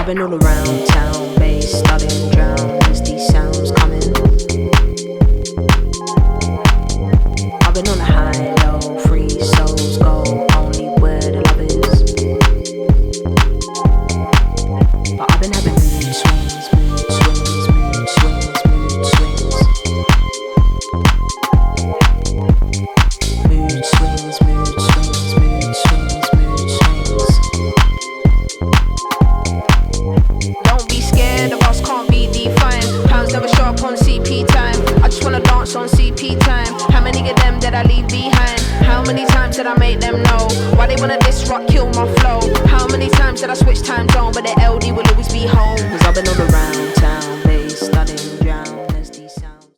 I've been all around town, bass starting drown as these sounds coming. I've been on a high, low, free souls go only where the love is. But I've been having mood swings, mood swings, mood swings, mood swings. Mood swings, mood swings, mood swings, mood swings. Don't be scared of us, can't be defined. Pounds never show up on CP time. I just wanna dance on CP time. How many of them did I leave behind? How many times did I make them know why they wanna disrupt, kill my flow? How many times did I switch time zone, but the LD will always be home? Cause I've been all around town,